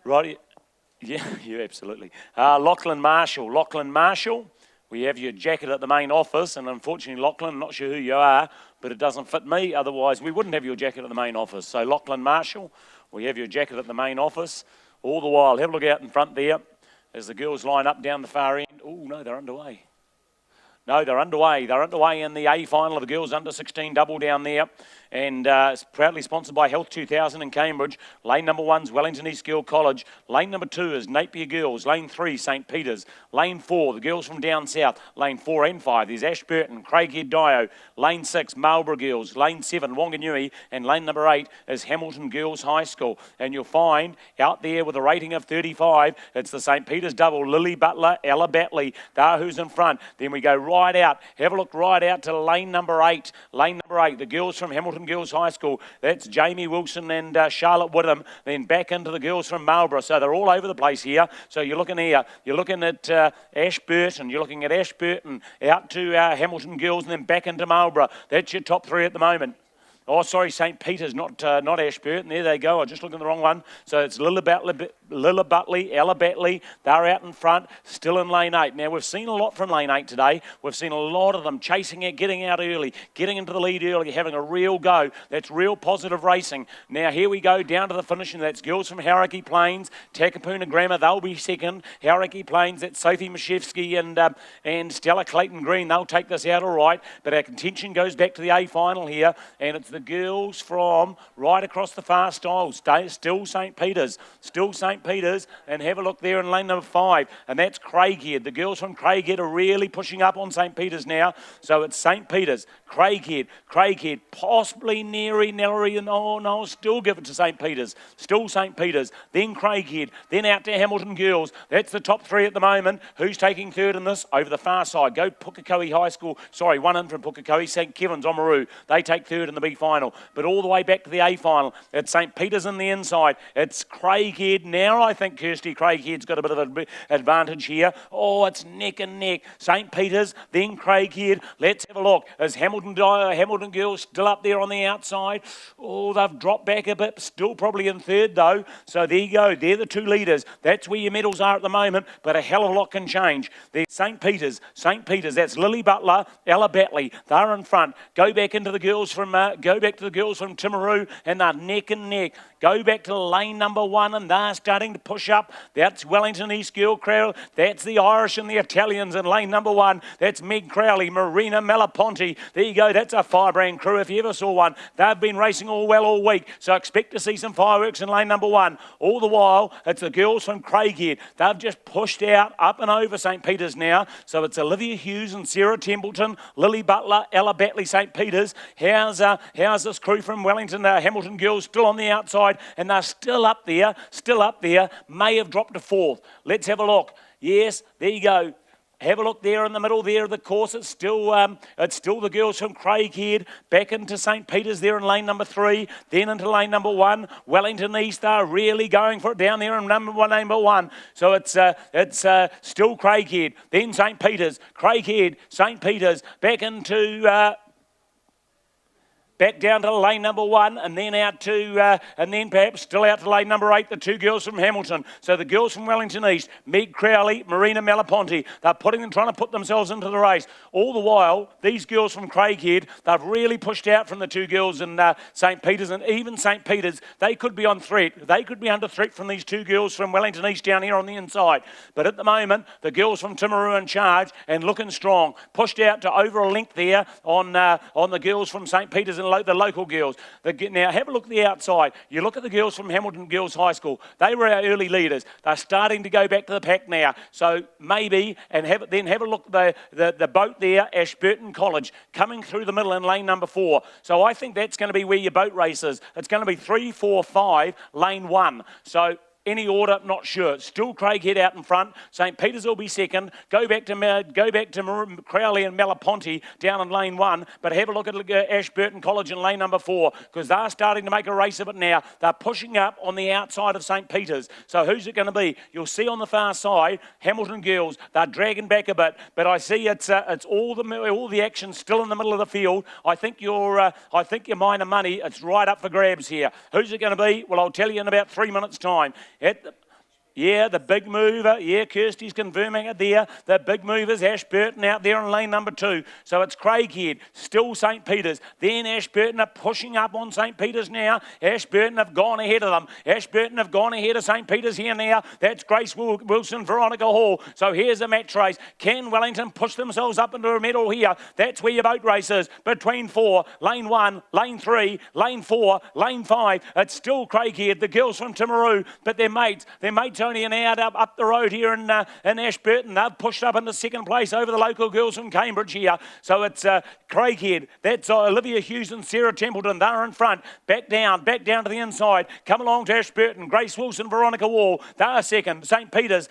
Right. Yeah, yeah, absolutely. Lachlan Marshall. We have your jacket at the main office, and unfortunately, Lachlan, not sure who you are, but it doesn't fit me. Otherwise, we wouldn't have your jacket at the main office. So, Lachlan Marshall, we have your jacket at the main office. All the while, have a look out in front there as the girls line up down the far end. Oh, no, they're underway. No, they're underway. They're underway in the A final of the girls under 16 double down there. And it's proudly sponsored by Health 2000 in Cambridge. Lane number 1's Wellington East Girl College. Lane number 2 is Napier Girls. Lane 3, St Peters. Lane 4, the girls from down south. Lane 4 and 5, there's Ashburton, Craighead Dio. Lane 6, Marlborough Girls. Lane 7, Wanganui. And lane number 8 is Hamilton Girls High School. And you'll find out there with a rating of 35, it's the St Peters double, Lily Butler, Ella Batley. They're who's in front. Then we go right out. Have a look right out to lane number 8. Lane number 8, the girls from Hamilton Girls High School. That's Jamie Wilson and Charlotte Whittam. Then back into the girls from Marlborough. So they're all over the place here. So you're looking here. You're looking at Ashburton. You're looking at Ashburton out to Hamilton Girls and then back into Marlborough. That's your top 3 at the moment. Oh, sorry, St Peters, not Ashburton. There they go. I just looked at the wrong one. So it's Lilla Butley, Ella Batley. They're out in front, still in lane 8. Now, we've seen a lot from lane 8 today. We've seen a lot of them chasing it, getting out early, getting into the lead early, having a real go. That's real positive racing. Now, here we go down to the finish, and that's girls from Hauraki Plains, Takapuna Grammar. They'll be second. Hauraki Plains, that's Sophie Mashevsky and Stella Clayton Green. They'll take this out all right. But our contention goes back to the A final here, and it's the girls from right across the far styles. Still St Peters. And have a look there in lane number 5, and that's Craighead. The girls from Craighead are really pushing up on St Peters now. So it's St Peters, Craighead, possibly Nelly, and no, I'll still give it to St Peters. Still St Peters, then Craighead, then out to Hamilton Girls. That's the top 3 at the moment. Who's taking third in this? Over the far side, go Pukekohe High School. Sorry, one in from Pukekohe, St Kevin's Oamaru. They take third in the B final. But all the way back to the A final, it's St Peters in the inside. It's Craighead. Now I think Kirsty Craighead's got a bit of an advantage here. Oh, it's neck and neck. St Peters, then Craighead. Let's have a look. Is Hamilton Girls still up there on the outside? Oh, they've dropped back a bit. Still probably in third though. So there you go. They're the 2 leaders. That's where your medals are at the moment. But a hell of a lot can change. There's St Peters. That's Lily Butler, Ella Batley. They're in front. Go back into the girls from Timaru, and they're neck and neck. Go back to lane number 1, and they're starting to push up. That's Wellington East Girl Crowd. That's the Irish and the Italians in lane number 1. That's Meg Crowley, Marina Malaponti. There you go. That's a firebrand crew if you ever saw one. They've been racing all week. So expect to see some fireworks in lane number 1. All the while, it's the girls from Craighead. They've just pushed out up and over St Peters now. So it's Olivia Hughes and Sarah Templeton, Lily Butler, Ella Batley, St Peters. How's this crew from Wellington, Hamilton Girls still on the outside, and they're still up there, may have dropped to 4th. Let's have a look. Yes, there you go. Have a look there in the middle there of the course. It's still the girls from Craighead back into St Peters there in lane number 3, then into lane number 1. Wellington East are really going for it down there in number 1. So it's still Craighead, then St Peters, Craighead, St Peters, back into. Back down to lane number 1, and then out to, and then perhaps still out to lane number 8, the 2 girls from Hamilton. So the girls from Wellington East, Meg Crowley, Marina Malaponti, they're trying to put themselves into the race. All the while, these girls from Craighead, they've really pushed out from the 2 girls in St Peters, and even St Peters, they could be on threat. They could be under threat from these 2 girls from Wellington East down here on the inside. But at the moment, the girls from Timaru in charge and looking strong. Pushed out to over a length there on the girls from St Peters and the local girls. Now have a look at the outside. You look at the girls from Hamilton Girls High School. They were our early leaders. They're starting to go back to the pack now. So maybe, and have a look at the boat there, Ashburton College, coming through the middle in lane number 4. So I think that's going to be where your boat race is. It's going to be 3, 4, 5, lane 1. So any order, not sure. Still Craighead out in front. St Peters will be second. Go back to Crowley and Malaponti down in lane 1. But have a look at Ashburton College in lane number 4, because they're starting to make a race of it now. They're pushing up on the outside of St Peters. So who's it going to be? You'll see on the far side, Hamilton Girls. They're dragging back a bit, but I see it's all the action still in the middle of the field. I think your minor money, it's right up for grabs here. Who's it going to be? Well, I'll tell you in about 3 minutes' time. Yeah, the big mover. Yeah, Kirsty's confirming it there. The big mover's Ashburton out there in lane number 2. So it's Craighead, still St. Peter's. Then Ashburton are pushing up on St. Peter's now. Ashburton have gone ahead of them. Ashburton have gone ahead of St. Peter's here now. That's Grace Wilson, Veronica Hall. So here's a match race. Can Wellington push themselves up into a medal here? That's where your boat race is. Between 4, lane 1, lane 3, lane 4, lane 5. It's still Craighead, the girls from Timaru, but their mates only an hour up the road here in Ashburton. They've pushed up into second place over the local girls from Cambridge here. So it's Craighead. That's Olivia Hughes and Sarah Templeton. They're in front. Back down to the inside. Come along to Ashburton. Grace Wilson, Veronica Wall. They're second. St. Peter,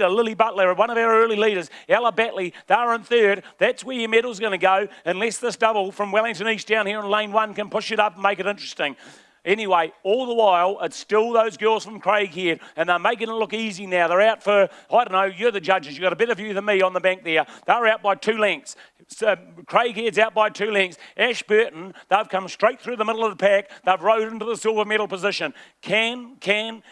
Lily Butler, one of our early leaders. Ella Batley, they're in third. That's where your medal's going to go, unless this double from Wellington East down here in lane 1 can push it up and make it interesting. Anyway, all the while, it's still those girls from Craighead, and they're making it look easy now. They're out for, I don't know, you're the judges. You've got a better view than me on the bank there. They're out by 2 lengths. Craighead's out by 2 lengths. Ashburton, they've come straight through the middle of the pack. They've rode into the silver medal position. Can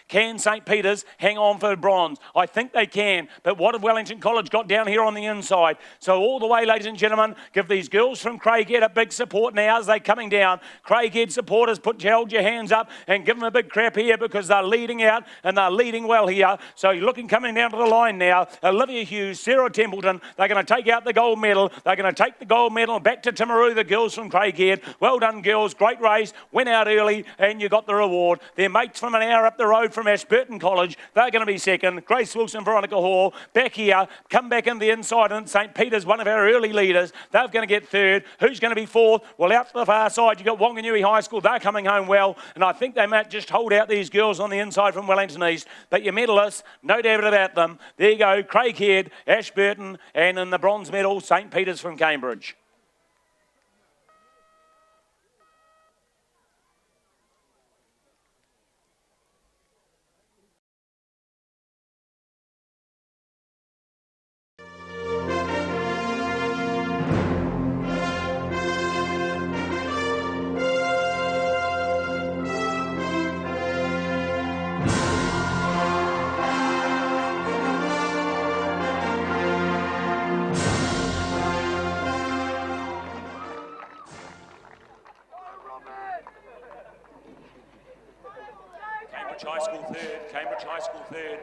St. Peter's hang on for bronze? I think they can, but what have Wellington College got down here on the inside? So all the way, ladies and gentlemen, give these girls from Craighead a big support now as they're coming down. Craighead supporters, hold your hands up and give them a big crap here, because they're leading out and they're leading well here. So you're looking coming down to the line now. Olivia Hughes, Sarah Templeton, they're going to take out the gold medal. They're going to take the gold medal back to Timaru, the girls from Craighead. Well done, girls. Great race. Went out early and you got the reward. Their mates from an hour up the road from Ashburton College, they're going to be second. Grace Wilson, Veronica Hall, back here. Come back in the inside, and St. Peter's, one of our early leaders, they're going to get third. Who's going to be fourth? Well, out to the far side, you've got Wanganui High School. They're coming home well, and I think they might just hold out these girls on the inside from Wellington East. But your medalists, no doubt about them. There you go, Craighead, Ashburton, and in the bronze medal, St. Peter's from Cambridge. Cambridge High School third.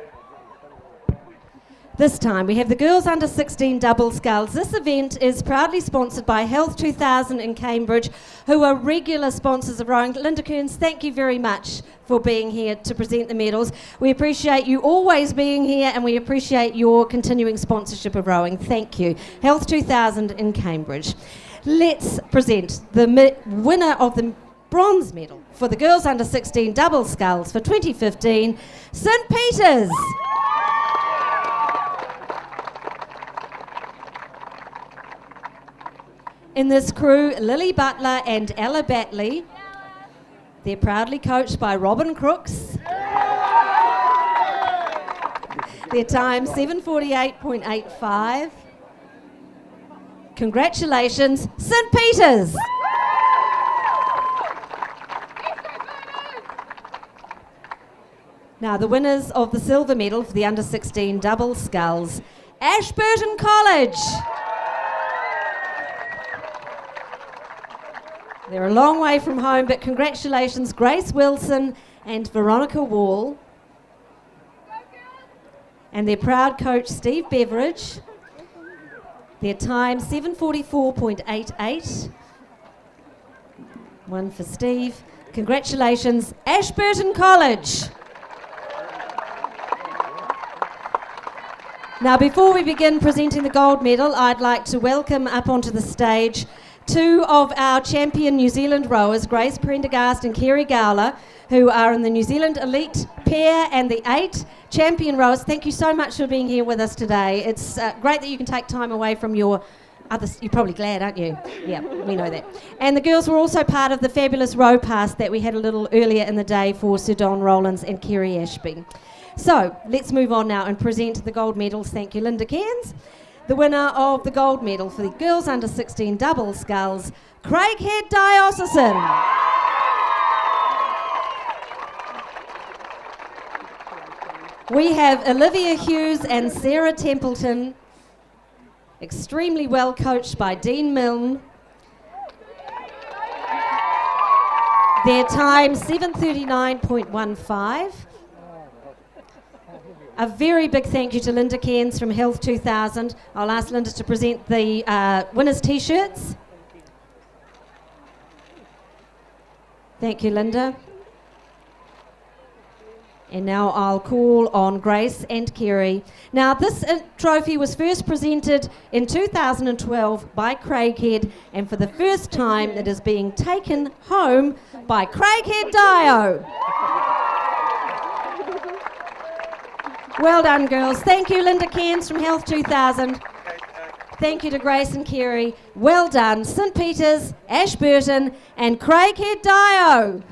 This time we have the girls under 16 double sculls. This event is proudly sponsored by Health 2000 in Cambridge, who are regular sponsors of rowing. Linda Kearns, thank you very much for being here to present the medals. We appreciate you always being here, and we appreciate your continuing sponsorship of rowing. Thank you. Health 2000 in Cambridge. Let's present the winner of the bronze medal for the girls under 16 double sculls for 2015, St. Peter's. In this crew, Lily Butler and Ella Batley. They're proudly coached by Robin Crooks. Their time 7:48.85. Congratulations, St. Peter's. Now the winners of the silver medal for the under 16 double sculls, Ashburton College. They're a long way from home, but congratulations, Grace Wilson and Veronica Wall. And their proud coach, Steve Beveridge. Their time, 7:44.88. One for Steve. Congratulations, Ashburton College. Now, before we begin presenting the gold medal, I'd like to welcome up onto the stage two of our champion New Zealand rowers, Grace Prendergast and Kerry Gowler, who are in the New Zealand Elite Pair and the 8 champion rowers. Thank you so much for being here with us today. It's great that you can take time away from your others. You're probably glad, aren't you? Yeah, we know that. And the girls were also part of the fabulous row pass that we had a little earlier in the day for Sir Don Rowlands and Kerry Ashby. So let's move on now and present the gold medals. Thank you, Linda Cairns. The winner of the gold medal for the girls under 16 double sculls, Craighead Diocesan. We have Olivia Hughes and Sarah Templeton, extremely well coached by Dean Milne. Their time, 7:39.15. A very big thank you to Linda Cairns from Health 2000. I'll ask Linda to present the winners' T-shirts. Thank you, Linda. And now I'll call on Grace and Kerry. Now, this trophy was first presented in 2012 by Craighead, and for the first time it is being taken home by Craighead Dio. Well done, girls. Thank you, Linda Cairns from Health 2000. Thank you to Grace and Kerry. Well done, St Peters, Ashburton and Craighead Dio.